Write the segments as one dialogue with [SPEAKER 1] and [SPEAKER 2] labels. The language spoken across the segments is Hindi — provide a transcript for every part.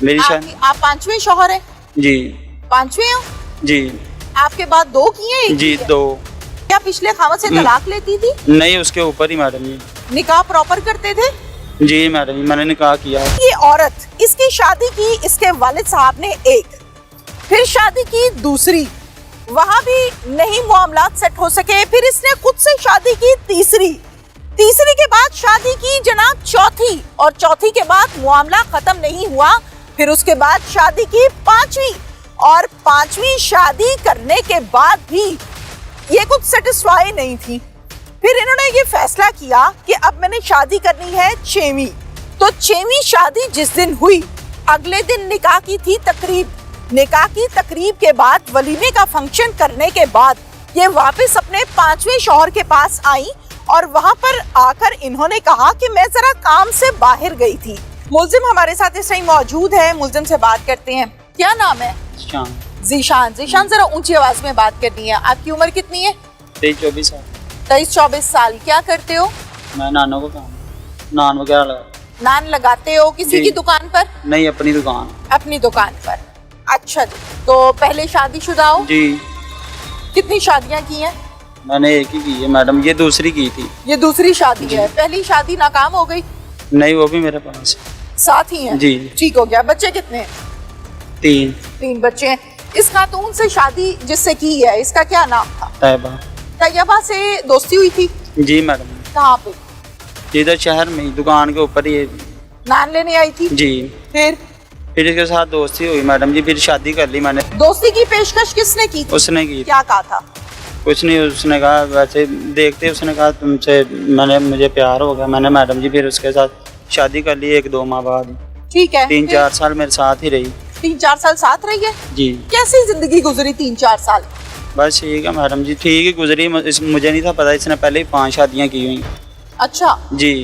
[SPEAKER 1] मेरी शादी।
[SPEAKER 2] आप पांचवें शौहर हैं?
[SPEAKER 1] जी।
[SPEAKER 2] पांचवें हो
[SPEAKER 1] जी।
[SPEAKER 2] आपके बाद दो किए?
[SPEAKER 1] जी 2।
[SPEAKER 2] क्या पिछले खामद से तलाक लेती थी?
[SPEAKER 1] नहीं, उसके ऊपर ही मैडम जी।
[SPEAKER 2] निकाह प्रॉपर करते थे?
[SPEAKER 1] जी मैडम जी, मैंने निकाह किया।
[SPEAKER 2] ये औरत, इसकी शादी की इसके वालिद साहब ने एक, फिर शादी की दूसरी, वहाँ भी नहीं मामलात सेट हो सके, फिर इसने खुद से शादी की तीसरी, तीसरी के बाद शादी की जनाब चौथी, और चौथी के बाद मामला खत्म नहीं हुआ, फिर उसके बाद शादी की पांचवी, और पांचवी शादी करने के बाद भी ये कुछ सेटिस्फाई नहीं थी। फिर इन्होंने ये फैसला किया कि अब मैंने शादी करनी है छेवीं। तो छेवीं शादी जिस दिन हुई, अगले दिन निकाह की थी तकरीब। निकाह की तकरीब के बाद वलीमे का फंक्शन करने के बाद ये वापस अपने पांचवें शौहर के पास आई, और वहां पर आकर इन्होंने कहा कि मैं जरा काम से बाहर गई थी। मुल्जिम हमारे साथ इस टाइम मौजूद है, मुल्जिम से बात करते हैं। क्या नाम है? जीशान। जीशान, जरा ऊंची आवाज में बात करनी है। आपकी उम्र कितनी है?
[SPEAKER 1] 23-24 साल।
[SPEAKER 2] 23-24 साल। क्या करते हो?
[SPEAKER 1] मैं नानों को काम, नान वगैरह लगा।
[SPEAKER 2] नान लगाते हो किसी की दुकान पर?
[SPEAKER 1] नहीं, अपनी दुकान।
[SPEAKER 2] अपनी दुकान पर। अच्छा जी, तो पहले शादीशुदा हो?
[SPEAKER 1] जी।
[SPEAKER 2] कितनी शादियां की हैं?
[SPEAKER 1] मैंने एक ही की है मैडम, ये दूसरी की थी।
[SPEAKER 2] ये दूसरी शादी है। पहली शादी नाकाम हो गई?
[SPEAKER 1] नहीं, वो भी मेरे पास
[SPEAKER 2] साथ ही हैं?
[SPEAKER 1] जी।
[SPEAKER 2] ठीक हो गया। बच्चे कितने हैं?
[SPEAKER 1] 3।
[SPEAKER 2] 3 बच्चे हैं। इस खातून से शादी जिससे की है, इसका क्या नाम था?
[SPEAKER 1] तैयबा।
[SPEAKER 2] तैयबा से दोस्ती हुई थी?
[SPEAKER 1] जी मैडम।
[SPEAKER 2] कहाँ पे?
[SPEAKER 1] इधर शहर में, दुकान के ऊपर ही।
[SPEAKER 2] नान लेने आई थी?
[SPEAKER 1] जी। फिर इसके साथ दोस्ती हुई मैडम जी, फिर शादी कर ली मैंने।
[SPEAKER 2] दोस्ती की पेशकश किसने की थी?
[SPEAKER 1] उसने की।
[SPEAKER 2] क्या कहा था?
[SPEAKER 1] कुछ नहीं, उसने कहा वैसे देखते, उसने कहा तुमसे मुझे प्यार हो गया। मैंने मैडम जी फिर उसके साथ शादी कर ली 1-2 माह बाद।
[SPEAKER 2] ठीक है।
[SPEAKER 1] 3-4 साल मेरे साथ ही रही।
[SPEAKER 2] 3-4 साल साथ रही है?
[SPEAKER 1] जी।
[SPEAKER 2] कैसी जिंदगी गुजरी 3-4 साल?
[SPEAKER 1] बस ठीक है मैडम जी, ठीक है गुजरी। मुझे नहीं था पता, इसने पहले ही 5 शादियाँ की हुई।
[SPEAKER 2] अच्छा
[SPEAKER 1] जी।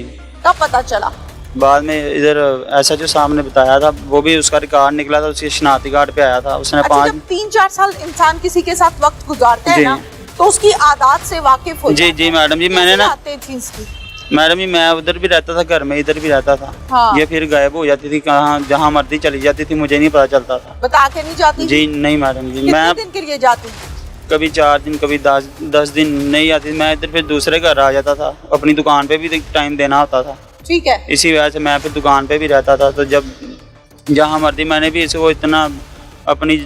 [SPEAKER 2] कब पता चला?
[SPEAKER 1] बाद में इधर ऐसा जो सामने बताया था, वो भी उसका रिकॉर्ड निकला था, उसकी शनाख्ती कार्ड पे आया था। उसने 5।
[SPEAKER 2] जब 3-4 साल इंसान किसी के साथ वक्त गुजारता है ना, तो उसकी आदत से वाकिफ हो जाता है।
[SPEAKER 1] जी मैडम जी, मैंने ना मैडम जी, मैं उधर भी रहता था घर में, इधर भी रहता था। हाँ। ये फिर गायब हो जाती थी, कहाँ जहाँ मर्जी चली जाती थी, मुझे नहीं पता चलता था।
[SPEAKER 2] बता के नहीं जाती? जी
[SPEAKER 1] नहीं मैडम जी।
[SPEAKER 2] मैं दिन के लिए जाती?
[SPEAKER 1] कभी 4 दिन, कभी 10 दिन नहीं आती। मैं इधर फिर दूसरे घर आ जाता था, अपनी दुकान पे भी टाइम देना होता था।
[SPEAKER 2] ठीक है।
[SPEAKER 1] इसी वजह से मैं फिर दुकान पे भी रहता था। तो जब जहाँ मर्जी, मैंने भी इसको इतना अपनी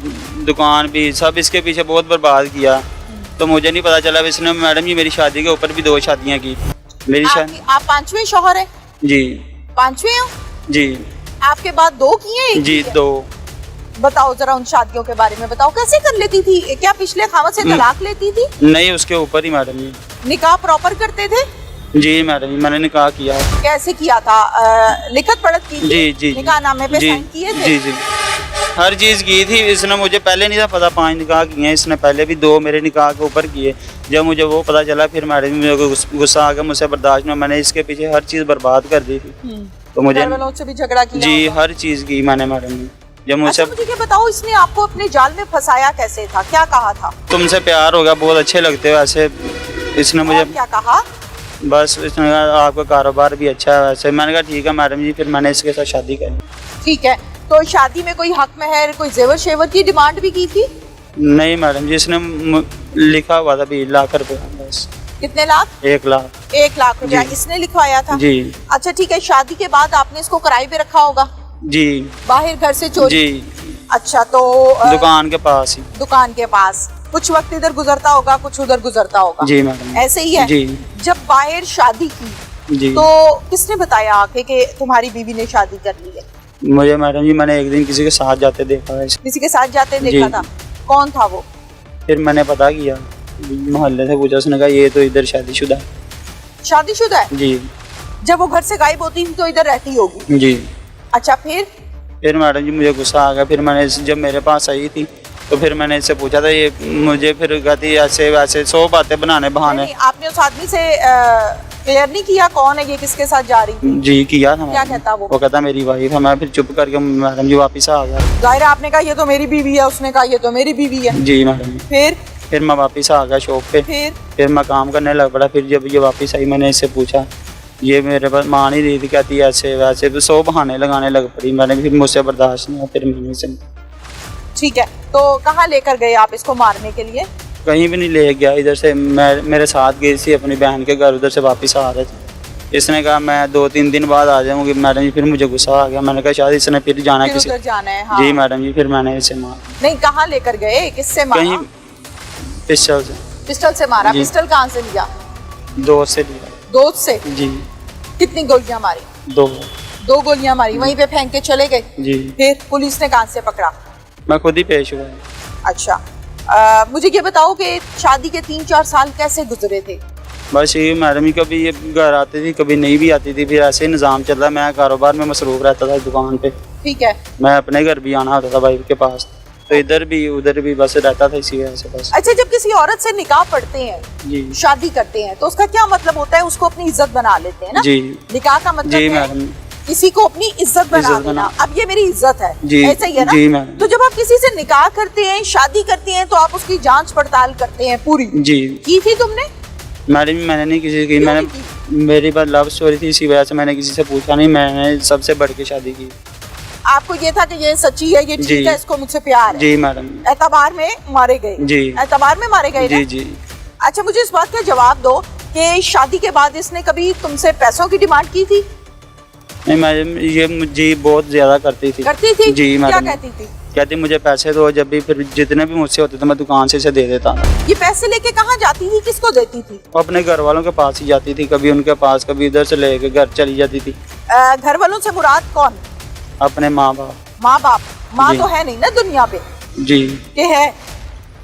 [SPEAKER 1] दुकान भी सब इसके पीछे बहुत बर्बाद किया, तो मुझे नहीं पता चला। इसने मैडम जी मेरी शादी के ऊपर भी 2 शादियाँ की। मेरी शादी।
[SPEAKER 2] आप पांचवें शौहर हैं?
[SPEAKER 1] जी।
[SPEAKER 2] पांचवें हो?
[SPEAKER 1] जी।
[SPEAKER 2] आपके बाद 2 किए?
[SPEAKER 1] जी 2।
[SPEAKER 2] बताओ जरा उन शादियों के बारे में बताओ, कैसे कर लेती थी? क्या पिछले खामद से तलाक लेती थी?
[SPEAKER 1] नहीं, उसके ऊपर ही मैडम जी।
[SPEAKER 2] निकाह प्रॉपर करते थे?
[SPEAKER 1] जी मैडम जी, मैंने निकाह किया।
[SPEAKER 2] कैसे किया था? लिखत पढ़त की थी?
[SPEAKER 1] जी।
[SPEAKER 2] निकाह नामे पे साइन किए थे?
[SPEAKER 1] जी। हर चीज़ की थी। इसने मुझे पहले नहीं था पता, 5 निकाह किए हैं इसने, पहले भी 2 मेरे निकाह के ऊपर किए। जब मुझे वो पता चला, फिर मैडम मेरे को गुस्सा आ गया, मुझसे बर्दाश्त नहीं। मैंने इसके पीछे हर चीज़ बर्बाद कर दी थी। तो मुझे
[SPEAKER 2] से भी झगड़ा किया? जी,
[SPEAKER 1] हर चीज़ की मैंने मैडम जी। जब मुझसे
[SPEAKER 2] मुझे ये बताओ, इसने आपको अपने जाल में फंसाया कैसे था? क्या कहा था?
[SPEAKER 1] तुमसे प्यार होगा, बहुत अच्छे लगते हो ऐसे। इसने मुझे
[SPEAKER 2] क्या कहा?
[SPEAKER 1] बस इसने कहा आपका कारोबार भी अच्छा है वैसे। मैंने कहा ठीक है मैडम जी, फिर मैंने इसके साथ शादी कर ली।
[SPEAKER 2] ठीक है। तो शादी में कोई हक महर, कोई जेवर शेवर की डिमांड भी की थी?
[SPEAKER 1] नहीं मैडम जी, इसने लिखा हुआ था 20 लाख रुपए बस।
[SPEAKER 2] कितने लाख?
[SPEAKER 1] 1 लाख।
[SPEAKER 2] 1 लाख रुपया इसने लिखवाया था?
[SPEAKER 1] जी।
[SPEAKER 2] अच्छा ठीक है। शादी के बाद आपने इसको किराए पे रखा होगा?
[SPEAKER 1] जी।
[SPEAKER 2] बाहर घर से चोरी?
[SPEAKER 1] जी।
[SPEAKER 2] अच्छा, तो
[SPEAKER 1] दुकान के पास ही।
[SPEAKER 2] दुकान के पास कुछ वक्त इधर गुजरता होगा, कुछ उधर गुजरता होगा?
[SPEAKER 1] जी मैडम।
[SPEAKER 2] ऐसे ही है?
[SPEAKER 1] जी।
[SPEAKER 2] जब बाहर शादी की
[SPEAKER 1] जी,
[SPEAKER 2] तो किसने बताया आके कि तुम्हारी बीवी ने शादी कर ली है?
[SPEAKER 1] मुझे मैडम जी, मैंने एक दिन किसी के साथ जाते देखा है।
[SPEAKER 2] किसी के साथ जाते देखा था? कौन था वो?
[SPEAKER 1] फिर मैंने पता किया, मोहल्ले से पूछा, उसने कहा ये तो इधर शादीशुदा है।
[SPEAKER 2] शादीशुदा है?
[SPEAKER 1] जी।
[SPEAKER 2] जब वो घर से गायब होती थी तो इधर रहती होगी?
[SPEAKER 1] जी।
[SPEAKER 2] अच्छा, फिर
[SPEAKER 1] मैडम जी मुझे गुस्सा आ गया। फिर मैंने जब मेरे पास आई थी तो फिर मैंने इससे पूछा था, ये मुझे फिर कहती ऐसे वैसे 100 बातें बनाने बहाने।
[SPEAKER 2] आपने उस आदमी से क्लियर नहीं किया कौन है ये, किसके साथ जा रही थी?
[SPEAKER 1] जी किया था।
[SPEAKER 2] क्या कहता वो?
[SPEAKER 1] कहता मेरी वाइफ है। मैं फिर चुप करके मैडम जी वापस आ गया।
[SPEAKER 2] जाहिर है आपने कहा ये तो मेरी बीवी है, उसने कहा ये तो मेरी बीवी है।
[SPEAKER 1] जी मैडम। फिर मैं वापस आ गया शॉप पे। फिर मैं काम करने लग पड़ा। फिर जब ये वापस आई, मैंने इससे पूछा ये मेरे पास मान ही रही थी, कहती ऐसे वैसे, तो 100 बहाने लगाने लग पड़ी। मैंने फिर मुझसे बर्दाश्त नहीं हुआ, फिर मैंने से
[SPEAKER 2] ठीक है, तो कहाँ लेकर गए आप इसको मारने के लिए?
[SPEAKER 1] कहीं भी नहीं ले गया। इधर से मैं मेरे साथ गई थी अपनी बहन के घर, उधर से वापस आ रहे थे। इसने कहा मैं 2-3 दिन बाद आ जाऊँगी। मैडम जी फिर मुझे गुस्सा आ गया, मैंने कहा शायद इसने फिर जाना
[SPEAKER 2] फिर
[SPEAKER 1] किसी।
[SPEAKER 2] उधर जाना है। हाँ।
[SPEAKER 1] जी मैडम जी, फिर मैंने इसे मारा।
[SPEAKER 2] नहीं, कहाँ लेकर गए, किससे मारा?
[SPEAKER 1] कहीं पिस्टल से।
[SPEAKER 2] पिस्टल से मारा?
[SPEAKER 1] जी।
[SPEAKER 2] पिस्टल कहाँ से लिया?
[SPEAKER 1] दोस्त से लिया।
[SPEAKER 2] दोस्त से?
[SPEAKER 1] जी।
[SPEAKER 2] कितनी गोलियां मारी?
[SPEAKER 1] 2।
[SPEAKER 2] 2 गोलियां मारी, वहीं पे फेंक के चले गए?
[SPEAKER 1] जी।
[SPEAKER 2] फिर पुलिस ने कहाँ से पकड़ा?
[SPEAKER 1] मैं खुद ही पेश हुआ।
[SPEAKER 2] अच्छा, मुझे ये बताओ कि शादी के 3-4 साल कैसे गुजरे थे?
[SPEAKER 1] बस ये मैडम ही कभी ये घर आती थी, कभी नहीं भी आती थी, फिर ऐसे ही निज़ाम चल रहा। मैं कारोबार में मसरूफ रहता था दुकान पे।
[SPEAKER 2] ठीक है।
[SPEAKER 1] मैं अपने घर भी आना होता था भाई के पास, तो इधर भी उधर भी बस रहता था इसी वजह से बस।
[SPEAKER 2] अच्छा, जब किसी औरत से निकाह पढ़ते हैं,
[SPEAKER 1] जी।
[SPEAKER 2] शादी करते हैं, तो उसका क्या मतलब होता है? उसको अपनी इज्जत बना लेते हैं ना?
[SPEAKER 1] जी।
[SPEAKER 2] निकाह का मतलब
[SPEAKER 1] जी
[SPEAKER 2] है
[SPEAKER 1] मैडम।
[SPEAKER 2] किसी को अपनी इज्जत बना देना। अब ये मेरी इज्जत है,
[SPEAKER 1] जी।
[SPEAKER 2] ऐसा ही है ना?
[SPEAKER 1] जी मैडम।
[SPEAKER 2] तो जब आप किसी से निकाह करते हैं, शादी करते हैं, तो आप उसकी जांच पड़ताल करते हैं पूरी।
[SPEAKER 1] जी।
[SPEAKER 2] की थी तुमने?
[SPEAKER 1] मैडम मैंने नहीं किसी की,
[SPEAKER 2] क्यों
[SPEAKER 1] मैंने
[SPEAKER 2] नहीं
[SPEAKER 1] मेरी बात लव स्टोरी थी, इसी वजह से मैंने किसी से पूछा नहीं। मैंने सबसे बढ़ के शादी की।
[SPEAKER 2] आपको ये था कि ये सच्ची है, ये
[SPEAKER 1] जी।
[SPEAKER 2] ठीक है, इसको मुझसे प्यार है।
[SPEAKER 1] जी मैडम।
[SPEAKER 2] एतबार में मारे गए?
[SPEAKER 1] जी।
[SPEAKER 2] एतबार में मारे गए ना?
[SPEAKER 1] जी। जी।
[SPEAKER 2] अच्छा, मुझे इस बात का जवाब दो कि शादी के बाद इसने कभी तुमसे पैसों की डिमांड की थी?
[SPEAKER 1] नहीं मैडम, ये मुझे बहुत ज्यादा करती थी।
[SPEAKER 2] करती थी?
[SPEAKER 1] जी
[SPEAKER 2] क्या
[SPEAKER 1] मैडम।
[SPEAKER 2] कहती थी?
[SPEAKER 1] कहती मुझे पैसे दो, जब भी फिर जितने भी मुझसे होते थे मैं दुकान से इसे दे देता।
[SPEAKER 2] ये पैसे लेके कहाँ जाती थी, किसको देती थी?
[SPEAKER 1] वो अपने घर वालों के पास ही जाती थी, कभी उनके पास, कभी इधर से लेके घर चली जाती थी।
[SPEAKER 2] घर वालों से मुराद कौन?
[SPEAKER 1] अपने माँ बाप।
[SPEAKER 2] माँ बाप? माँ
[SPEAKER 1] जी।
[SPEAKER 2] तो है नहीं ना दुनिया पे?
[SPEAKER 1] जी
[SPEAKER 2] कि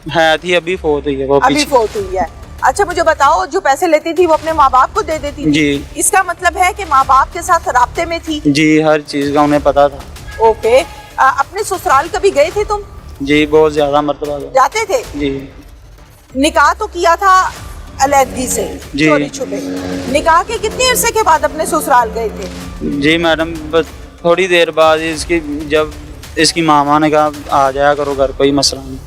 [SPEAKER 2] है
[SPEAKER 1] थी, अभी फोत हुई है वो
[SPEAKER 2] अभी
[SPEAKER 1] पीछे।
[SPEAKER 2] फोत हुई है। अच्छा, मुझे बताओ, जो पैसे लेती थी वो अपने माँ बाप को दे देती थी?
[SPEAKER 1] जी।
[SPEAKER 2] इसका मतलब है कि माँ बाप के साथ राब्ते में थी?
[SPEAKER 1] जी, हर चीज का उन्हें पता था।
[SPEAKER 2] ओके। अपने ससुराल कभी गए थे तुम?
[SPEAKER 1] जी, बहुत ज्यादा मरतबा गया।
[SPEAKER 2] जाते थे?
[SPEAKER 1] जी।
[SPEAKER 2] निकाह तो किया था अलैदगी से,
[SPEAKER 1] जी।
[SPEAKER 2] चोरी छुपे। निकाह के कितने अरसे के बाद अपने ससुराल गए थे?
[SPEAKER 1] जी मैडम, बस थोड़ी देर बाद इसकी, जब इसकी मामा ने कहा आ जाया करो घर, कोई मसला नहीं,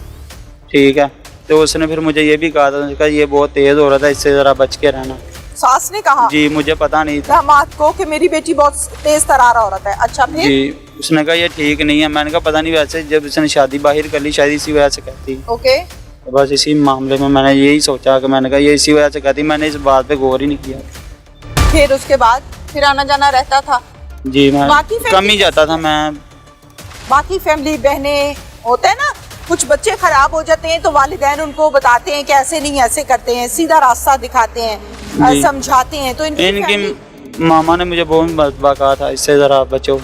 [SPEAKER 1] ठीक है, तो उसने फिर मुझे ये भी कहा था, ये बहुत तेज हो रहा था, इससे जरा बच के रहना।
[SPEAKER 2] सास ने कहा?
[SPEAKER 1] जी, मुझे पता नहीं था।
[SPEAKER 2] दामाद को कि मेरी बेटी बहुत तेज तरारा औरत है। अच्छा, फिर?
[SPEAKER 1] जी, उसने कहा ये ठीक नहीं है। मैंने कहा पता नहीं, वैसे जब उसने शादी बाहर कर ली, शायद इसी वजह से कहती।
[SPEAKER 2] ओके।
[SPEAKER 1] तो बस इसी मामले में मैंने यही सोचा कि मैंने कहा ये इसी वजह से कहती। मैंने इस बात पे गौर ही नहीं किया।
[SPEAKER 2] फिर उसके बाद फिर आना जाना रहता था?
[SPEAKER 1] जी, मैं
[SPEAKER 2] बाकी family
[SPEAKER 1] कम ही जाता था मैं।
[SPEAKER 2] बाकी फैमिली बहनें होते हैं ना, कुछ बच्चे खराब हो जाते हैं तो वालिदैन उनको बताते हैं कि ऐसे नहीं, ऐसे करते हैं, सीधा रास्ता दिखाते हैं,
[SPEAKER 1] जी।
[SPEAKER 2] समझाते हैं। तो
[SPEAKER 1] इनकी मामा ने मुझे बहुत मरतबा कहा था इससे ज़रा बचो।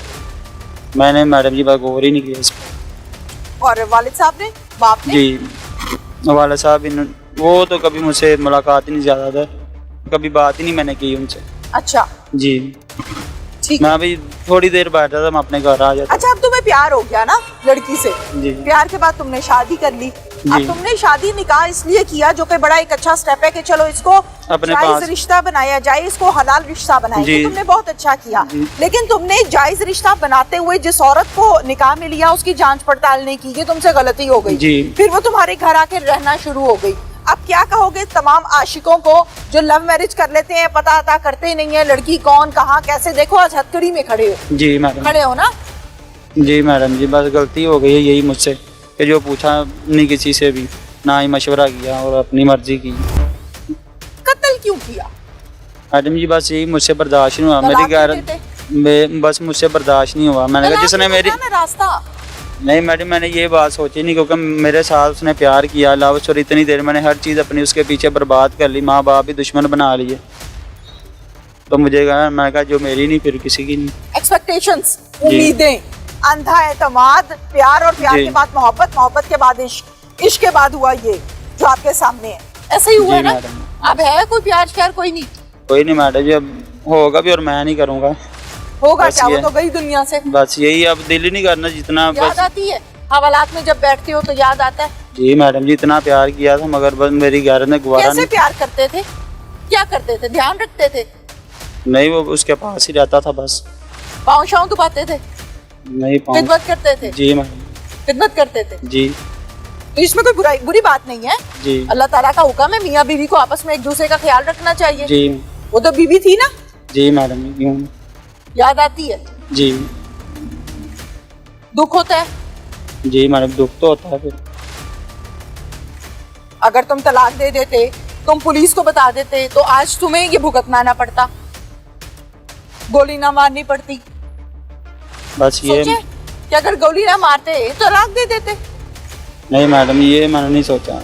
[SPEAKER 1] मैंने मैडम जी बात गौर ही नहीं किया इस पर।
[SPEAKER 2] और वालिद साहब ने, बाप ने?
[SPEAKER 1] जी, वाला साहब वो तो कभी मुझसे मुलाकात ही नहीं ज़्यादा था, कभी बात ही नहीं मैंने की उनसे।
[SPEAKER 2] अच्छा,
[SPEAKER 1] जी।
[SPEAKER 2] ठीक।
[SPEAKER 1] मैं अभी थोड़ी देर बैठा था, मैं अपने घर आ जाता।
[SPEAKER 2] अच्छा, अब तुम्हें प्यार हो गया ना लड़की से?
[SPEAKER 1] जी।
[SPEAKER 2] प्यार के बाद तुमने शादी कर ली। अब तुमने शादी निकाह इसलिए किया, जो कि बड़ा एक अच्छा स्टेप है कि चलो इसको
[SPEAKER 1] अपने
[SPEAKER 2] जायज
[SPEAKER 1] पास
[SPEAKER 2] रिश्ता बनाया जाए, इसको हलाल रिश्ता बनाएंगे।
[SPEAKER 1] जी।
[SPEAKER 2] तुमने बहुत अच्छा किया।
[SPEAKER 1] जी।
[SPEAKER 2] लेकिन तुमने जायज रिश्ता बनाते हुए जिस औरत को निकाह में लिया उसकी जांच पड़ताल नहीं की, ये तुमसे गलती हो गई।
[SPEAKER 1] जी।
[SPEAKER 2] फिर वो तुम्हारे घर आके रहना शुरू हो गई। अब क्या कहोगे तमाम आशिकों को जो लव मैरिज कर लेते हैं, पता अता करते नहीं है लड़की कौन, कहाँ, कैसे? देखो आज हथकड़ी में खड़े हो।
[SPEAKER 1] जी मैडम।
[SPEAKER 2] खड़े हो ना?
[SPEAKER 1] जी मैडम जी, बस गलती हो गई है यही मुझसे कि जो पूछा नहीं किसी से भी, ना ही मशवरा किया और अपनी मर्जी की।
[SPEAKER 2] कत्ल क्यों किया?
[SPEAKER 1] मैडम जी, बस यही मुझसे बर्दाश्त नहीं हुआ। मेरी
[SPEAKER 2] तलाक
[SPEAKER 1] गैर
[SPEAKER 2] नहीं देते?
[SPEAKER 1] बस मुझसे बर्दाश्त नहीं हुआ। मैंने कहा
[SPEAKER 2] तलाक
[SPEAKER 1] जिसने
[SPEAKER 2] नहीं
[SPEAKER 1] मेरी,
[SPEAKER 2] होता ना रास्ता।
[SPEAKER 1] नहीं मैडम, मैंने ये बात सोची नहीं, क्योंकि मेरे साथ उसने प्यार किया, लव स्टोरी इतनी देर मैंने हर चीज़ अपनी उसके पीछे बर्बाद कर ली, माँ बाप भी दुश्मन बना लिए, तो मुझे कहा, मैंने कहा जो मेरी नहीं फिर किसी की नहीं।
[SPEAKER 2] एक्सपेक्टेशंस, उम्मीदें, अंधा एतमाद, प्यार और प्यार
[SPEAKER 1] जी।
[SPEAKER 2] के बाद मोहब्बत, मोहब्बत के बाद इश्क, इश्क के बाद हुआ ये जो आपके सामने है। ऐसे ही हुआ
[SPEAKER 1] जी
[SPEAKER 2] है ना?
[SPEAKER 1] मैडम।
[SPEAKER 2] अब है कोई प्यार श्यार? कोई नहीं?
[SPEAKER 1] कोई नहीं मैडम जी, अब होगा भी और मैं नहीं करूँगा।
[SPEAKER 2] होगा
[SPEAKER 1] बस
[SPEAKER 2] क्या? वो
[SPEAKER 1] ये-
[SPEAKER 2] तो गई दुनिया से।
[SPEAKER 1] बस यही, अब दिल ही नहीं करना जितना।
[SPEAKER 2] याद
[SPEAKER 1] बस
[SPEAKER 2] आती है हवालात में जब बैठते हो तो याद आता है?
[SPEAKER 1] जी मैडम जी, इतना प्यार किया था मगर बस मेरी गैरत ने गवारा
[SPEAKER 2] कैसे प्यार करते थे? क्या करते थे? ध्यान रखते थे?
[SPEAKER 1] नहीं, वो उसके पास ही रहता था बस।
[SPEAKER 2] पाँव शाँव दुबाते थे?
[SPEAKER 1] नहीं पाऊँ।
[SPEAKER 2] खिदमत करते थे?
[SPEAKER 1] जी मैडम।
[SPEAKER 2] खिदमत करते थे?
[SPEAKER 1] जी।
[SPEAKER 2] तो इसमें कोई बुरी बात नहीं है।
[SPEAKER 1] जी।
[SPEAKER 2] अल्लाह ताला का हुक्म है, मियाँ बीवी को आपस में एक दूसरे का ख्याल रखना चाहिए।
[SPEAKER 1] जी।
[SPEAKER 2] वो तो बीवी थी ना?
[SPEAKER 1] जी मैडम, क्यों?
[SPEAKER 2] याद आती है,
[SPEAKER 1] जी
[SPEAKER 2] दुख होता है?
[SPEAKER 1] जी मैडम, दुख तो होता है फिर।
[SPEAKER 2] अगर तुम तलाक दे देते, तुम पुलिस को बता देते, तो आज तुम्हें ये भुगतना ना पड़ता, गोली ना मारनी पड़ती।
[SPEAKER 1] बस ये
[SPEAKER 2] सोचे कि अगर गोली ना मारते तो तलाक दे देते।
[SPEAKER 1] नहीं मैडम, ये मैंने नहीं सोचा।